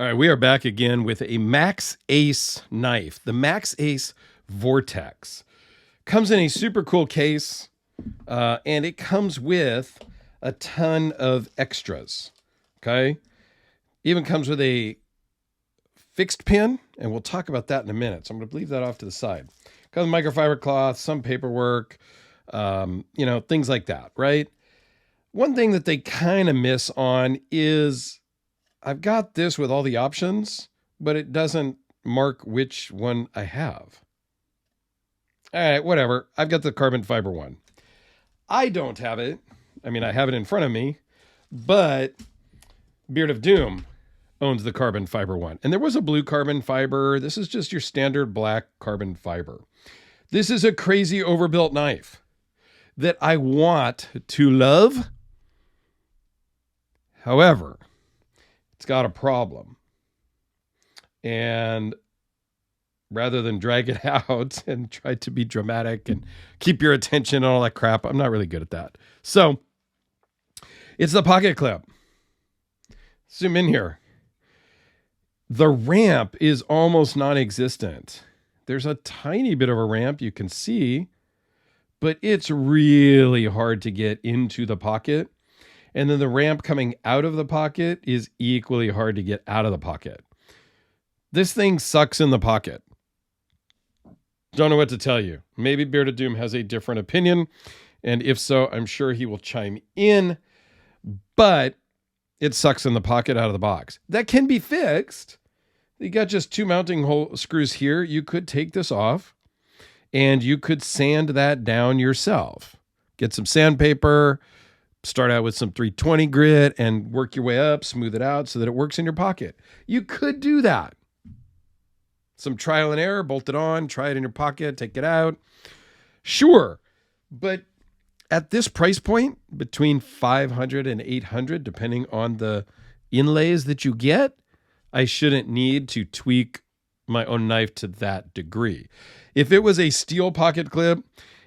All right, we are back again with a Maxace knife. The Maxace Vortex comes in a super cool case, and it comes with a ton of extras. Okay, even comes with a fixed pin, and we'll talk about that in a minute. So I'm going to leave that off to the side. Comes with microfiber cloth, some paperwork, things like that. Right. One thing that they kind of miss on is I've got this with all the options, but it doesn't mark which one I have. All right, whatever. I've got the carbon fiber one. I don't have it. I mean, I have it in front of me, but Beard of Doom owns the carbon fiber one. And there was a blue carbon fiber. This is just your standard black carbon fiber. This is a crazy overbuilt knife that I want to love. However, it's got a problem. And rather than drag it out and try to be dramatic and keep your attention and all that crap, I'm not really good at that. So it's the pocket clip. Zoom in here. The ramp is almost non-existent. There's a tiny bit of a ramp you can see, but it's really hard to get into the pocket. And then the ramp coming out of the pocket is equally hard to get out of the pocket. This thing sucks in the pocket. Don't know what to tell you. Maybe Beard of Doom has a different opinion. And if so, I'm sure he will chime in. But it sucks in the pocket out of the box. That can be fixed. You got just two mounting hole screws here. You could take this off and you could sand that down yourself. Get some sandpaper. Start out with some 320 grit and work your way up, smooth it out so that it works in your pocket. You could do that. Some trial and error, bolt it on, try it in your pocket, take it out. Sure. But at this price point, between $500 and $800, depending on the inlays that you get, I shouldn't need to tweak my own knife to that degree. If it was a steel pocket clip,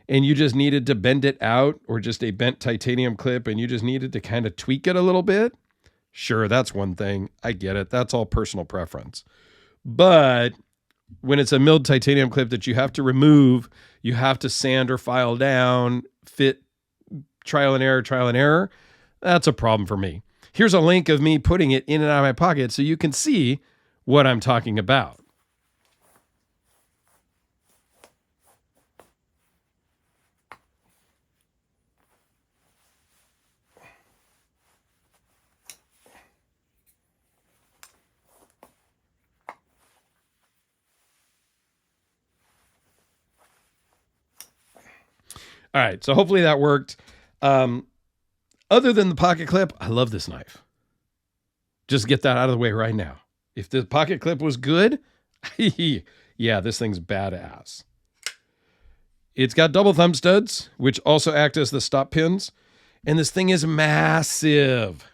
and you just needed to bend it out, or just a bent titanium clip and you just needed to kind of tweak it a little bit, sure, that's one thing. I get it. That's all personal preference. But when it's a milled titanium clip that you have to remove, you have to sand or file down, fit, trial and error, that's a problem for me. Here's a link of me putting it in and out of my pocket so you can see what I'm talking about. All right, so hopefully that worked. Other than the pocket clip, I love this knife. Just get that out of the way right now. If the pocket clip was good, yeah, this thing's badass. It's got double thumb studs, which also act as the stop pins. And this thing is massive.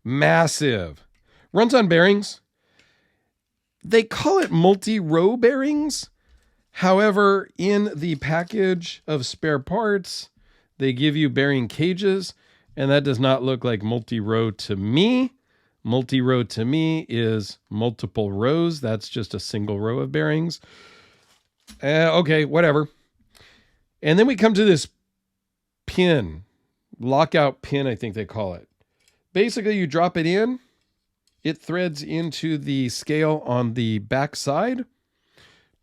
Massive. Runs on bearings. They call it multi-row bearings. However, in the package of spare parts, they give you bearing cages, and that does not look like multi-row to me. Multi-row to me is multiple rows. That's just a single row of bearings. Okay, whatever. And then we come to this pin, lockout pin, I think they call it. Basically, you drop it in, it threads into the scale on the back side,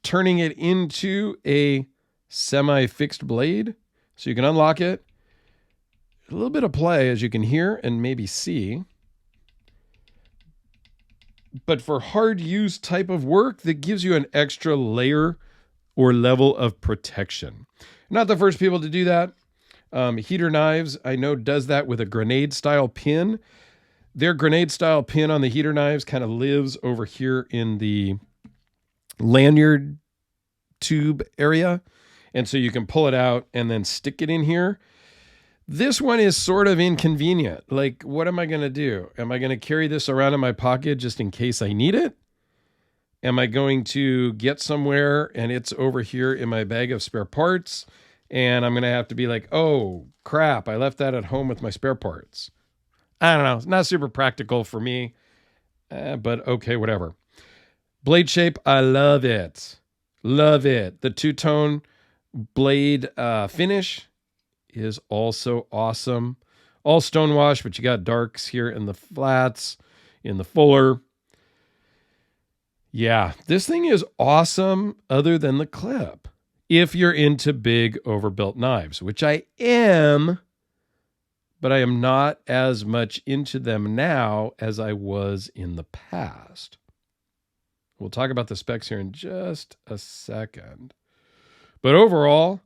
turning it into a semi-fixed blade. So you can unlock it. A little bit of play, as you can hear and maybe see. But for hard use type of work, that gives you an extra layer or level of protection. Not the first people to do that. Heater Knives, I know, does that with a grenade style pin. Their grenade style pin on the heater knives kind of lives over here in the lanyard tube area. And so you can pull it out and then stick it in here. This one is sort of inconvenient. Like, what am I going to do? Am I going to carry this around in my pocket just in case I need it? Am I going to get somewhere and it's over here in my bag of spare parts? And I'm going to have to be like, oh, crap, I left that at home with my spare parts. I don't know. It's not super practical for me. But okay, whatever. Blade shape, I love it. Love it. The two-tone blade finish is also awesome. All stonewash, but you got darks here in the flats, in the fuller. Yeah, this thing is awesome other than the clip. If you're into big overbuilt knives, which I am, but I am not as much into them now as I was in the past. We'll talk about the specs here in just a second. But overall,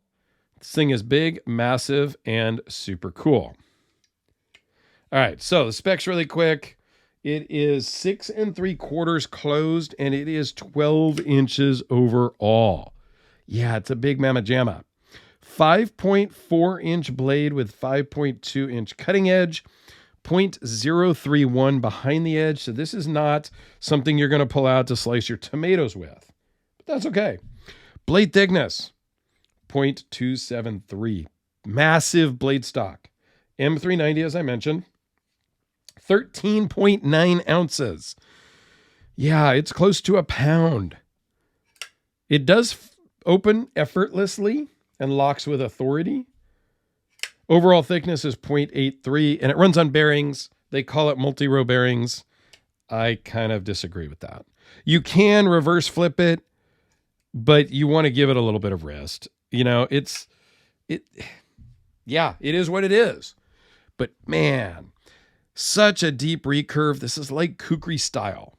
this thing is big, massive, and super cool. All right, so the specs really quick. It is 6 3/4 closed, and it is 12 inches overall. Yeah, it's a big mamma jamma. 5.4-inch blade with 5.2-inch cutting edge, 0.031 behind the edge. So this is not something you're going to pull out to slice your tomatoes with, but that's okay. Blade thickness, 0.273. Massive blade stock. M390, as I mentioned, 13.9 ounces. Yeah, it's close to a pound. It does open effortlessly and locks with authority. Overall thickness is 0.83, and it runs on bearings. They call it multi-row bearings. I kind of disagree with that. You can reverse flip it, but you want to give it a little bit of rest. You know, it is what it is. But man, such a deep recurve. This is like kukri style.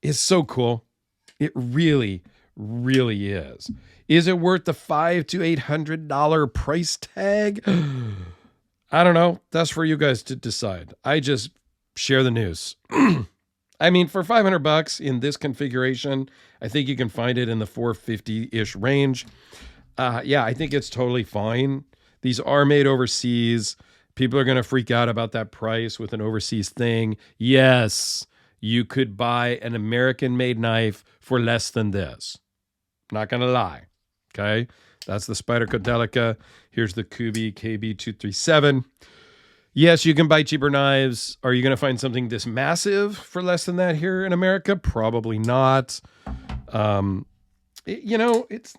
It's so cool. It really, really is. Is it worth the $500 to $800 price tag? I don't know. That's for you guys to decide. I just share the news. I mean, for $500 in this configuration, I think you can find it in the $450-ish range. Yeah, I think it's totally fine. These are made overseas. People are going to freak out about that price with an overseas thing. Yes, you could buy an American-made knife for less than this. Not going to lie. Okay, that's the Spyderco Delica. Here's the Kubi KB237. Yes, you can buy cheaper knives. Are you going to find something this massive for less than that here in America? Probably not. It's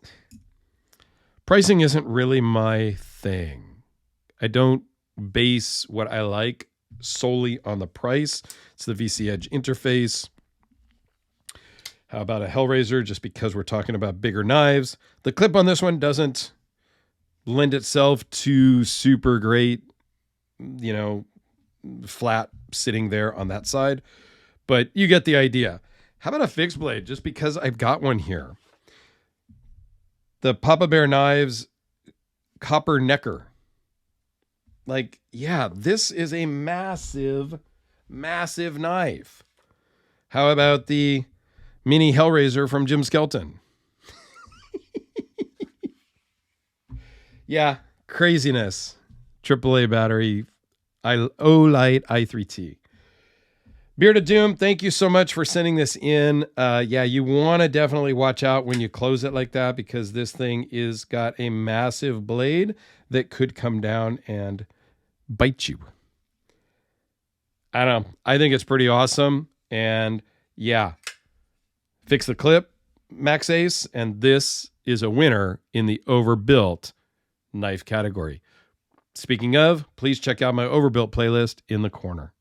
pricing isn't really my thing. I don't base what I like solely on the price. It's the VC Edge interface. How about a Hellraiser, just because we're talking about bigger knives? The clip on this one doesn't lend itself to super great, flat sitting there on that side. But you get the idea. How about a fixed blade, just because I've got one here? The Papa Bear Knives Copper Necker. Like, yeah, this is a massive, massive knife. How about the Mini Hellraiser from Jim Skelton? Yeah, craziness. AAA battery, Olight i3T. Beard of Doom, thank you so much for sending this in. Yeah, you want to definitely watch out when you close it like that, because this thing is got a massive blade that could come down and bite you. I don't know. I think it's pretty awesome. And yeah, fix the clip, Maxace, and this is a winner in the overbuilt knife category. Speaking of, please check out my overbuilt playlist in the corner.